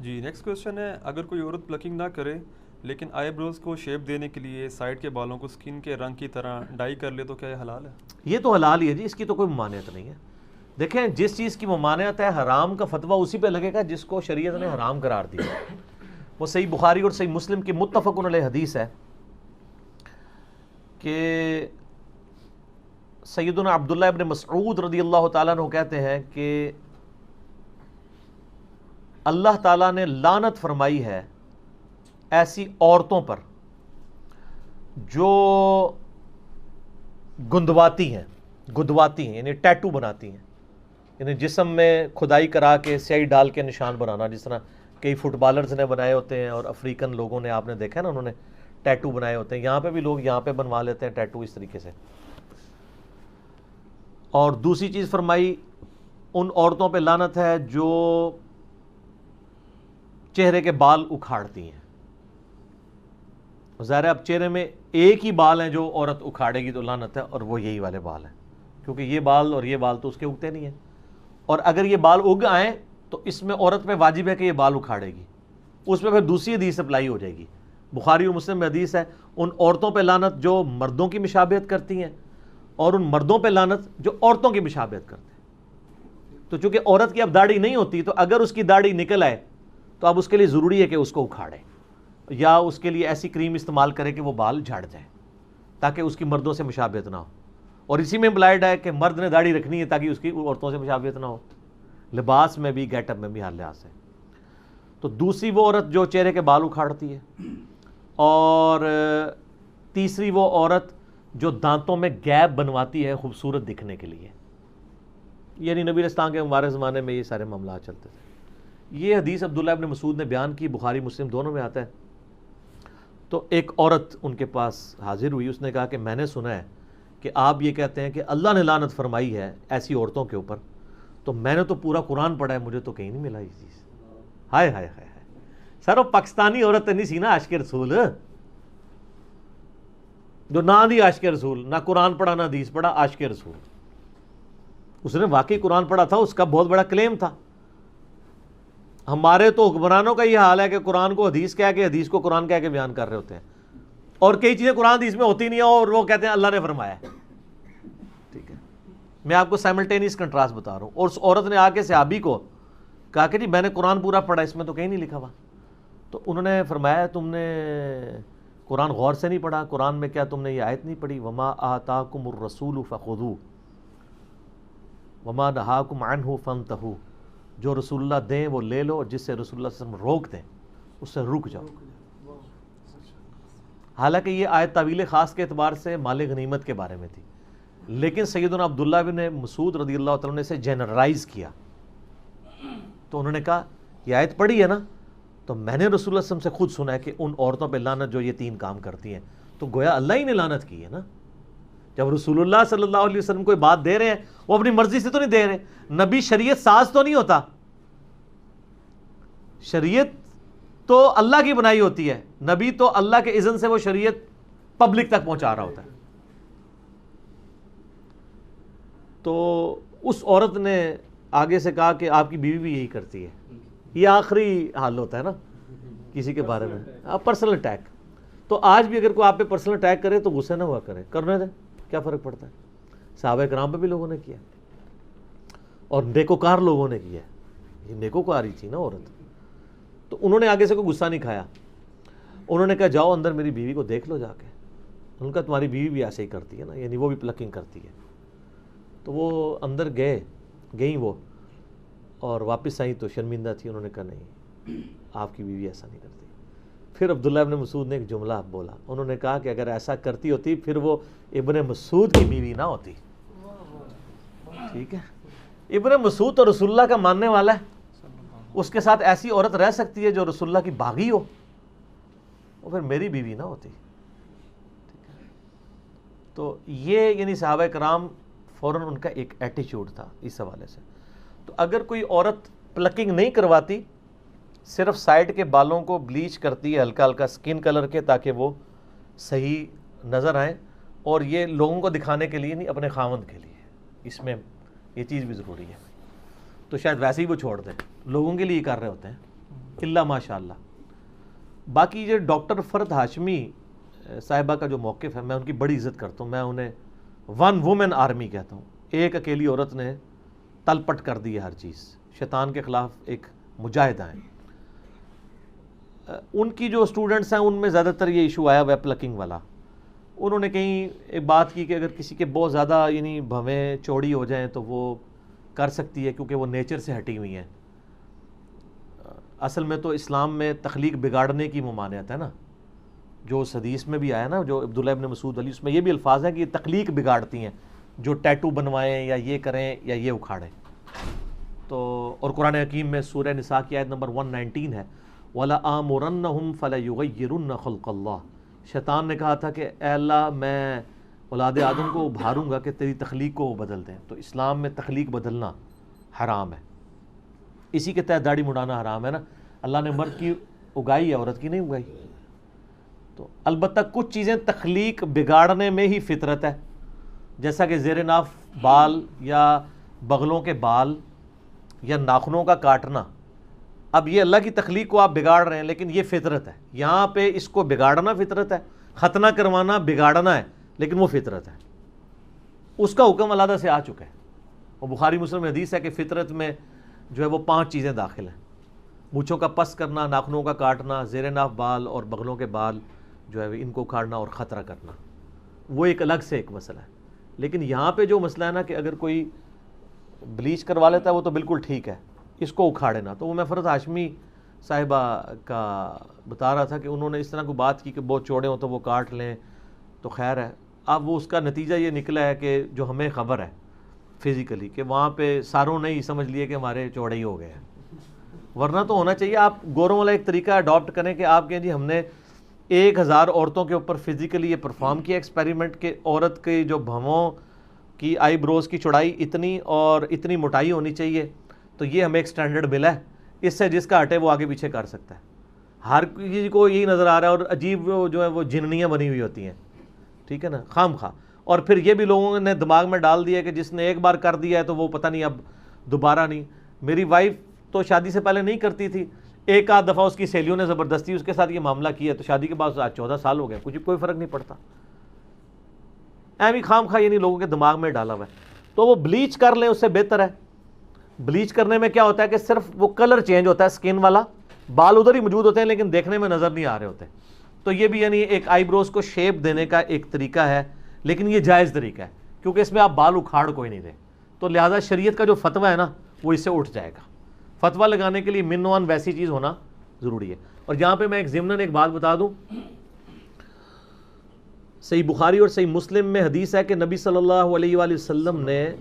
جی next question ہے، اگر کوئی عورت پلکنگ نہ کرے لیکن آئی بروز کو شیپ دینے کے لیے سائڈ کے بالوں کو سکن کے رنگ کی طرح ڈائی کر لے تو کیا یہ حلال ہے؟ یہ تو حلال ہی ہے جی، اس کی تو کوئی ممانعت نہیں ہے۔ دیکھیں جس چیز کی ممانعت ہے حرام کا فتویٰ اسی پہ لگے گا جس کو شریعت نے حرام قرار دیا۔ وہ صحیح بخاری اور صحیح مسلم کی متفق علیہ حدیث ہے کہ سیدنا عبداللہ ابن مسعود رضی اللہ تعالیٰ عنہ کہتے ہیں کہ اللہ تعالیٰ نے لعنت فرمائی ہے ایسی عورتوں پر جو گدواتی ہیں یعنی ٹیٹو بناتی ہیں، یعنی جسم میں کھدائی کرا کے سیاہی ڈال کے نشان بنانا، جس طرح کئی فٹ بالرز نے بنائے ہوتے ہیں اور افریقن لوگوں نے، آپ نے دیکھا ہے نا، انہوں نے ٹیٹو بنائے ہوتے ہیں۔ یہاں پہ بھی لوگ یہاں پہ بنوا لیتے ہیں ٹیٹو اس طریقے سے۔ اور دوسری چیز فرمائی، ان عورتوں پہ لعنت ہے جو چہرے کے بال اکھاڑتی ہیں۔ ظاہر ہے اب چہرے میں ایک ہی بال ہیں جو عورت اکھاڑے گی تو لعنت ہے، اور وہ یہی والے بال ہیں، کیونکہ یہ بال اور یہ بال تو اس کے اگتے نہیں ہیں، اور اگر یہ بال اگ آئیں تو اس میں عورت پہ واجب ہے کہ یہ بال اکھاڑے گی۔ اس پہ پھر دوسری حدیث اپلائی ہو جائے گی، بخاری اور مسلم میں حدیث ہے، ان عورتوں پہ لعنت جو مردوں کی مشابہت کرتی ہیں، اور ان مردوں پہ لعنت جو عورتوں کی مشابہت کرتے ہیں۔ تو چونکہ عورت کی اب داڑھی نہیں ہوتی، تو اگر اس کی داڑھی نکل آئے تو اب اس کے لیے ضروری ہے کہ اس کو اکھاڑے، یا اس کے لیے ایسی کریم استعمال کرے کہ وہ بال جھڑ جائیں تاکہ اس کی مردوں سے مشابہت نہ ہو۔ اور اسی میں امپلائڈ ہے کہ مرد نے داڑھی رکھنی ہے تاکہ اس کی عورتوں سے مشابہت نہ ہو، لباس میں بھی، گیٹ اپ میں بھی، ہر لحاظ سے۔ تو دوسری وہ عورت جو چہرے کے بال اکھاڑتی ہے، اور تیسری وہ عورت جو دانتوں میں گیپ بنواتی ہے خوبصورت دکھنے کے لیے، یعنی نبی اسلام کے مبارک زمانے میں یہ سارے معاملات چلتے تھے۔ یہ حدیث عبداللہ ابن مسعود نے بیان کی، بخاری مسلم دونوں میں آتا ہے۔ تو ایک عورت ان کے پاس حاضر ہوئی، اس نے کہا کہ میں نے سنا ہے کہ آپ یہ کہتے ہیں کہ اللہ نے لعنت فرمائی ہے ایسی عورتوں کے اوپر، تو میں نے تو پورا قرآن پڑھا ہے، مجھے تو کہیں نہیں ملا یہ چیز۔ ہائے ہائے ہائے ہائے، سر وہ پاکستانی عورت نہیں سی نا عاشق رسول، جو نہ دی عاشق رسول، نہ قرآن پڑھا نہ حدیث پڑھا، عاشق رسول۔ اس نے واقعی قرآن پڑھا تھا، اس کا بہت بڑا کلیم تھا۔ ہمارے تو حکمرانوں کا یہ حال ہے کہ قرآن کو حدیث کہہ کے، حدیث کو قرآن کہہ کے بیان کر رہے ہوتے ہیں، اور کئی چیزیں قرآن حدیث میں ہوتی نہیں ہیں اور وہ کہتے ہیں اللہ نے فرمایا ہے۔ ٹھیک ہے، میں آپ کو سائملٹینیس کنٹراسٹ بتا رہا ہوں۔ اور اس عورت نے آ کے صحابی کو کہا کہ جی میں نے قرآن پورا پڑھا، اس میں تو کہیں نہیں لکھا ہوا۔ تو انہوں نے فرمایا تم نے قرآن غور سے نہیں پڑھا، قرآن میں کیا تم نے یہ آیت نہیں پڑھی، وما آتاکم الرسول فخذوہ وما نہاکم عنہ فانتہوا، جو رسول اللہ دیں وہ لے لو، جس سے رسول اللہ صلی اللہ علیہ وسلم روک دیں اس سے رک جاؤ۔ حالانکہ یہ آیت تعویل خاص کے اعتبار سے مال غنیمت کے بارے میں تھی، لیکن سیدنا عبداللہ بن مسعود رضی اللہ تعالیٰ نے اسے جنرلائز کیا۔ تو انہوں نے کہا یہ آیت پڑھی ہے نا، تو میں نے رسول اللہ صلی اللہ علیہ وسلم سے خود سنا ہے کہ ان عورتوں پہ لعنت جو یہ تین کام کرتی ہیں، تو گویا اللہ ہی نے لعنت کی ہے نا۔ جب رسول اللہ صلی اللہ علیہ وسلم کوئی بات دے رہے ہیں، وہ اپنی مرضی سے تو نہیں دے رہے، نبی شریعت ساز تو نہیں ہوتا، شریعت تو اللہ کی بنائی ہوتی ہے، نبی تو اللہ کے اذن سے وہ شریعت پبلک تک پہنچا رہا ہوتا ہے۔ تو اس عورت نے آگے سے کہا کہ آپ کی بیوی بھی یہی کرتی ہے۔ یہ آخری حال ہوتا ہے نا کسی کے بارے میں، آپ پرسنل اٹیک۔ تو آج بھی اگر کوئی آپ پہ پرسنل اٹیک کرے تو غصے نہ ہوا کرے، کرنے دیں، کیا فرق پڑتا ہے؟ صحابہ کرام پہ بھی لوگوں نے کیا، اور نیکوکار لوگوں نے کیا، یہ نیکوکاری تھی نا عورت۔ تو انہوں نے آگے سے کوئی غصہ نہیں کھایا، انہوں نے کہا جاؤ اندر میری بیوی کو دیکھ لو جا کے۔ ان کا تمہاری بیوی بھی ایسے ہی کرتی ہے نا، یعنی وہ بھی پلکنگ کرتی ہے۔ تو وہ اندر گئیں وہ، اور واپس آئیں تو شرمندہ تھی، انہوں نے کہا نہیں آپ کی بیوی ایسا نہیں کرتی۔ پھر عبداللہ ابن مسعود نے ایک جملہ بولا، انہوں نے کہا کہ اگر ایسا کرتی ہوتی پھر وہ ابن مسعود کی بیوی نہ ہوتی۔ ٹھیک ہے، ابن مسعود تو رسول اللہ کا ماننے والا ہے، اس کے ساتھ ایسی عورت رہ سکتی ہے جو رسول اللہ کی باغی ہو، وہ پھر میری بیوی نہ ہوتی۔ تو یہ یعنی صحابہ کرام فوراً ان کا ایک ایٹیچیوڈ تھا اس حوالے سے۔ تو اگر کوئی عورت پلکنگ نہیں کرواتی، صرف سائڈ کے بالوں کو بلیچ کرتی ہے ہلکا ہلکا سکن کلر کے تاکہ وہ صحیح نظر آئیں، اور یہ لوگوں کو دکھانے کے لیے نہیں، اپنے خاوند کے لیے، اس میں یہ چیز بھی ضروری ہے، تو شاید ویسے ہی وہ چھوڑ دیں، لوگوں کے لیے کر رہے ہوتے ہیں۔ الا ماشاء اللہ۔ باقی یہ ڈاکٹر فرد ہاشمی صاحبہ کا جو موقف ہے، میں ان کی بڑی عزت کرتا ہوں، میں انہیں ون وومن آرمی کہتا ہوں۔ ایک اکیلی عورت نے تل پٹ کر دی ہے ہر چیز، شیطان کے خلاف ایک مجاہدہ ہیں۔ ان کی جو اسٹوڈنٹس ہیں ان میں زیادہ تر یہ ایشو آیا ہوا ہے پلکنگ والا۔ انہوں نے کہیں ایک بات کی کہ اگر کسی کے بہت زیادہ یعنی بھویں چوڑی ہو جائیں تو وہ کر سکتی ہے، کیونکہ وہ نیچر سے ہٹی ہوئی ہیں۔ اصل میں تو اسلام میں تخلیق بگاڑنے کی ممانعت ہے نا، جو اس حدیث میں بھی آیا نا، جو عبداللہ ابن مسعود علی، اس میں یہ بھی الفاظ ہیں کہ یہ تخلیق بگاڑتی ہیں، جو ٹیٹو بنوائیں یا یہ کریں یا یہ اکھاڑیں۔ تو اور قرآن حکیم میں سورہ نساء کی آیت نمبر 119 ہے، وَلَآمُرَنَّهُمْ فَلَيُغَيِّرُنَّ خَلْقَ اللَّهِ۔ شیطان نے کہا تھا کہ اے اللہ میں اولاد آدم کو ابھاروں گا کہ تیری تخلیق کو وہ بدل دیں۔ تو اسلام میں تخلیق بدلنا حرام ہے، اسی کے تحت داڑھی مڈانا حرام ہے نا۔ اللہ نے مرد کی اگائی ہے، عورت کی نہیں اگائی۔ تو البتہ کچھ چیزیں تخلیق بگاڑنے میں ہی فطرت ہے، جیسا کہ زیر ناف بال یا بغلوں کے بال یا ناخنوں کا کاٹنا۔ اب یہ اللہ کی تخلیق کو آپ بگاڑ رہے ہیں، لیکن یہ فطرت ہے، یہاں پہ اس کو بگاڑنا فطرت ہے، ختنہ کروانا بگاڑنا ہے، لیکن وہ فطرت ہے، اس کا حکم علیحدہ سے آ چکا ہے۔ اور بخاری مسلم میں حدیث ہے کہ فطرت میں جو ہے وہ 5 چیزیں داخل ہیں، مونچھوں کا پس کرنا، ناخنوں کا کاٹنا، زیر ناف بال اور بغلوں کے بال جو ہے ان کو اکھاڑنا اور خطرہ کرنا، وہ ایک الگ سے ایک مسئلہ ہے۔ لیکن یہاں پہ جو مسئلہ ہے نا کہ اگر کوئی بلیچ کروا لیتا ہے وہ تو بالکل ٹھیک ہے، اس کو اکھاڑے نا۔ تو وہ میں فرد ہاشمی صاحبہ کا بتا رہا تھا کہ انہوں نے اس طرح کو بات کی کہ بہت چوڑے ہوں تو وہ کاٹ لیں تو خیر ہے۔ اب وہ اس کا نتیجہ یہ نکلا ہے کہ جو ہمیں خبر ہے فزیکلی کہ وہاں پہ ساروں نے ہی سمجھ لیے کہ ہمارے چوڑے ہی ہو گئے ہیں، ورنہ تو ہونا چاہیے آپ گوروں والا ایک طریقہ اڈاپٹ کریں کہ آپ کہیں جی ہم نے 1000 عورتوں کے اوپر فزیکلی یہ پرفارم کیا ایکسپیریمنٹ کہ عورت کے جو بھووں کی آئی بروز کی چوڑائی اتنی اور اتنی موٹائی ہونی چاہیے، تو یہ ہمیں ایک سٹینڈرڈ ملا ہے، اس سے جس کا ہٹے وہ آگے پیچھے کر سکتا ہے۔ ہر کسی کو یہی نظر آ رہا ہے، اور عجیب جو ہے وہ جننیاں بنی ہوئی ہوتی ہیں، ٹھیک ہے نا، خام خواہ۔ اور پھر یہ بھی لوگوں نے دماغ میں ڈال دیا کہ جس نے ایک بار کر دیا ہے تو وہ پتہ نہیں اب دوبارہ نہیں۔ میری وائف تو شادی سے پہلے نہیں کرتی تھی، ایک آدھ دفعہ اس کی سہیلیوں نے زبردستی اس کے ساتھ یہ معاملہ کیا، تو شادی کے بعد آج 14 سال ہو گئے، کوئی فرق نہیں پڑتا۔ ایویں خام خواہ یعنی لوگوں کے دماغ میں ڈالا ہوا ہے۔ تو وہ بلیچ کر لیں، اس سے بہتر ہے۔ بلیچ کرنے میں کیا ہوتا ہے کہ صرف وہ کلر چینج ہوتا ہے، سکن والا، بال ادھر ہی موجود ہوتے ہیں لیکن دیکھنے میں نظر نہیں آ رہے ہوتے۔ تو یہ بھی یعنی ایک آئی بروز کو شیپ دینے کا ایک طریقہ ہے، لیکن یہ جائز طریقہ ہے کیونکہ اس میں آپ بال اکھاڑ کوئی نہیں دیں۔ تو لہٰذا شریعت کا جو فتویٰ ہے نا وہ اس سے اٹھ جائے گا۔ فتویٰ لگانے کے لیے من وان ویسی چیز ہونا ضروری ہے۔ اور یہاں پہ میں ایک ضمناً ایک بات بتا دوں، صحیح بخاری اور صحیح مسلم میں حدیث ہے کہ نبی صلی اللہ علیہ وآلہ وسلم نے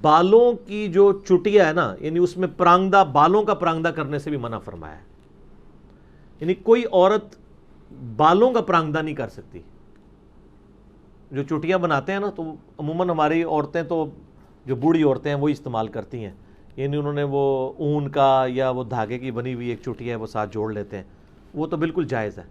بالوں کی جو چٹیا ہے نا، یعنی اس میں پرانگدہ، بالوں کا پرانگدہ کرنے سے بھی منع فرمایا ہے۔ یعنی کوئی عورت بالوں کا پرانگدہ نہیں کر سکتی۔ جو چٹیاں بناتے ہیں نا تو عموماً ہماری عورتیں تو جو بوڑھی عورتیں ہیں وہ استعمال کرتی ہیں، یعنی انہوں نے وہ اون کا یا وہ دھاگے کی بنی ہوئی ایک چٹیا ہے وہ ساتھ جوڑ لیتے ہیں، وہ تو بالکل جائز ہے۔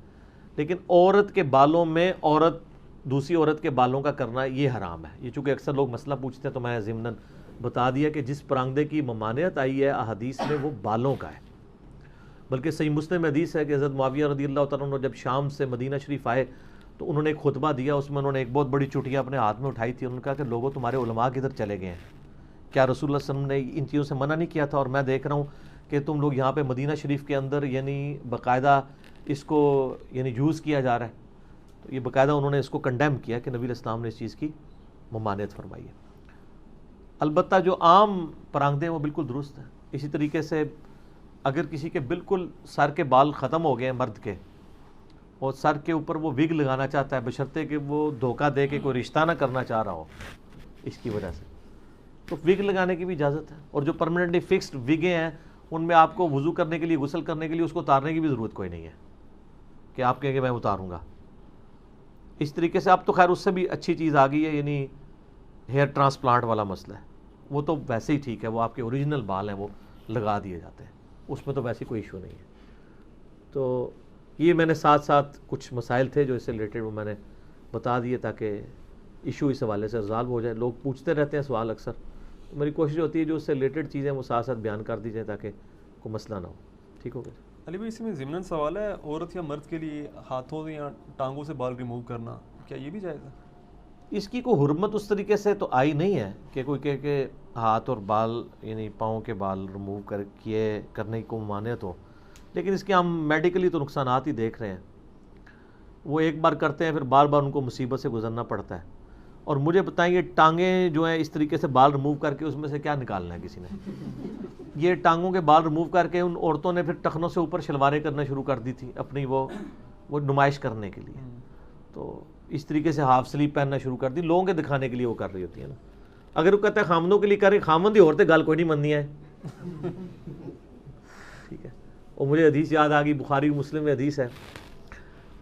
لیکن عورت کے بالوں میں عورت دوسری عورت کے بالوں کا کرنا یہ حرام ہے۔ یہ چونکہ اکثر لوگ مسئلہ پوچھتے ہیں تو میں ضمناً بتا دیا کہ جس پرانگدے کی ممانعت آئی ہے احادیث میں وہ بالوں کا ہے۔ بلکہ صحیح مسلم حدیث ہے کہ حضرت معاویہ رضی اللہ تعالیٰ عنہ جب شام سے مدینہ شریف آئے تو انہوں نے ایک خطبہ دیا، اس میں انہوں نے ایک بہت بڑی چٹیا اپنے ہاتھ میں اٹھائی تھی۔ انہوں نے کہا کہ لوگوں تمہارے علماء کدھر چلے گئے ہیں؟ کیا رسول اللہ صلی اللہ علیہ وسلم نے ان چیزوں سے منع نہیں کیا تھا؟ اور میں دیکھ رہا ہوں کہ تم لوگ یہاں پہ مدینہ شریف کے اندر یعنی باقاعدہ اس کو یعنی یوز کیا جا رہا ہے۔ تو یہ باقاعدہ انہوں نے اس کو کنڈیم کیا کہ نبی علیہ السلام نے اس چیز کی ممانعت فرمائی ہے۔ البتہ جو عام پرانگدے ہیں وہ بالکل درست ہیں۔ اسی طریقے سے اگر کسی کے بالکل سر کے بال ختم ہو گئے ہیں مرد کے، اور سر کے اوپر وہ وگ لگانا چاہتا ہے بشرطے کہ وہ دھوکہ دے کے کوئی رشتہ نہ کرنا چاہ رہا ہو اس کی وجہ سے، تو وگ لگانے کی بھی اجازت ہے۔ اور جو پرماننٹلی فکسڈ وگیں ہیں ان میں آپ کو وضو کرنے کے لیے، غسل کرنے کے لیے اس کو اتارنے کی بھی ضرورت کوئی نہیں ہے کہ آپ کہیں کہ میں اتاروں گا۔ اس طریقے سے اب تو خیر اس سے بھی اچھی چیز آ گئی ہے، یعنی ہیئر ٹرانسپلانٹ والا مسئلہ ہے، وہ تو ویسے ہی ٹھیک ہے، وہ آپ کے اوریجنل بال ہیں وہ لگا دیے جاتے ہیں، اس میں تو ویسے کوئی ایشو نہیں ہے۔ تو یہ میں نے ساتھ ساتھ کچھ مسائل تھے جو اس سے ریلیٹڈ وہ میں نے بتا دیے تاکہ ایشو اس حوالے سے ریزالو ہو جائے۔ لوگ پوچھتے رہتے ہیں سوال اکثر، میری کوشش ہوتی ہے جو اس سے ریلیٹڈ چیزیں وہ ساتھ ساتھ بیان کر دی جائیں تاکہ کوئی مسئلہ نہ ہو. ٹھیک ہو گیا. علی بھائی اسی میں ضمناً سوال ہے، عورت یا مرد کے لیے ہاتھوں یا ٹانگوں سے بال ریموو کرنا کیا یہ بھی جائز ہے؟ اس کی کوئی حرمت اس طریقے سے تو آئی نہیں ہے کہ کوئی کہے کہ ہاتھ اور بال یعنی پاؤں کے بال ریموو کرنے کی کوئی ممانعت ہو، لیکن اس کے ہم میڈیکلی تو نقصانات ہی دیکھ رہے ہیں. وہ ایک بار کرتے ہیں پھر بار بار ان کو مصیبت سے گزرنا پڑتا ہے. اور مجھے بتائیں یہ ٹانگیں جو ہیں اس طریقے سے بال ریموو کر کے اس میں سے کیا نکالنا ہے کسی نے؟ یہ ٹانگوں کے بال ریموو کر کے ان عورتوں نے پھر ٹخنوں سے اوپر شلواریں کرنا شروع کر دی تھی اپنی وہ نمائش کرنے کے لیے. تو اس طریقے سے ہاف سلیپ پہننا شروع کر دی لوگوں کے دکھانے کے لیے وہ کر رہی ہوتی ہے نا. اگر وہ کہتا ہے خامدوں کے لیے کر رہی، خامند ہی عورتیں گال کوئی نہیں مننی ہے. ٹھیک ہے. اور مجھے حدیث یاد آ گئی، بخاری مسلم میں حدیث ہے،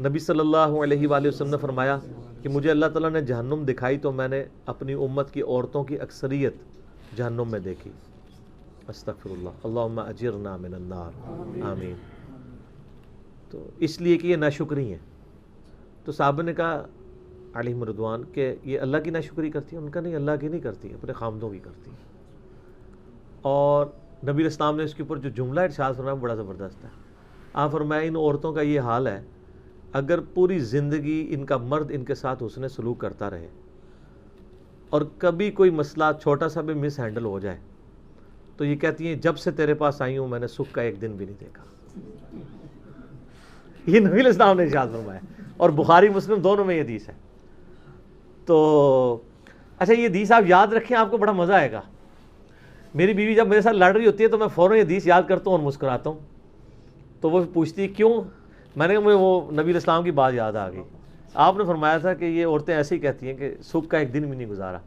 نبی صلی اللہ علیہ وآلہ وسلم نے فرمایا کہ مجھے اللہ تعالیٰ نے جہنم دکھائی تو میں نے اپنی امت کی عورتوں کی اکثریت جہنم میں دیکھی. استغفر اللہ، اللہم اجرنا من النار، آمین. تو اس لیے کہ یہ ناشکری ہیں. تو صحابہ نے کہا علیہم رضوان کہ یہ اللہ کی ناشکری کرتی ہے؟ ان کا نہیں، اللہ کی نہیں کرتی، اپنے خامدوں کی کرتی ہے. اور نبی علیہ السلام نے اس کے اوپر جو جملہ ارشاد فرمایا بڑا زبردست ہے. آپ فرمایا ان عورتوں کا یہ حال ہے اگر پوری زندگی ان کا مرد ان کے ساتھ حسن سلوک کرتا رہے اور کبھی کوئی مسئلہ چھوٹا سا بھی مس ہینڈل ہو جائے تو یہ کہتی ہیں جب سے تیرے پاس آئی ہوں میں نے سکھ کا ایک دن بھی نہیں دیکھا. یہ نبی علیہ السلام نے ارشاد فرمایا اور بخاری مسلم دونوں میں یہ حدیث ہے. تو اچھا یہ حدیث آپ یاد رکھیں، آپ کو بڑا مزہ آئے گا. میری بیوی جب میرے ساتھ لڑ رہی ہوتی ہے تو میں فوراً یہ حدیث یاد کرتا ہوں اور مسکراتا ہوں. تو وہ پوچھتی ہے کیوں؟ میں نے کہا مجھے وہ نبی علیہ السلام کی بات یاد آ گئی. آپ نے فرمایا تھا کہ یہ عورتیں ایسے ہی کہتی ہیں کہ صبح کا ایک دن بھی نہیں گزارا.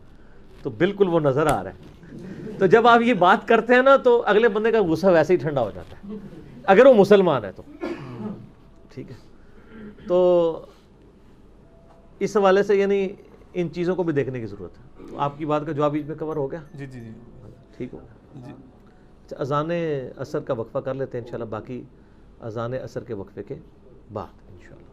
تو بالکل وہ نظر آ رہا ہے. تو جب آپ یہ بات کرتے ہیں نا تو اگلے بندے کا غصہ ویسے ہی ٹھنڈا ہو جاتا ہے اگر وہ مسلمان ہے تو. ٹھیک ہے. تو اس حوالے سے یعنی ان چیزوں کو بھی دیکھنے کی ضرورت ہے. تو آپ کی بات کا جواب اس میں کور ہو گیا؟ جی جی جی ٹھیک ہو جی. اچھا اذان عصر کا وقفہ کر لیتے ہیں انشاءاللہ، باقی اذان عصر کے وقفے کے بعد انشاءاللہ.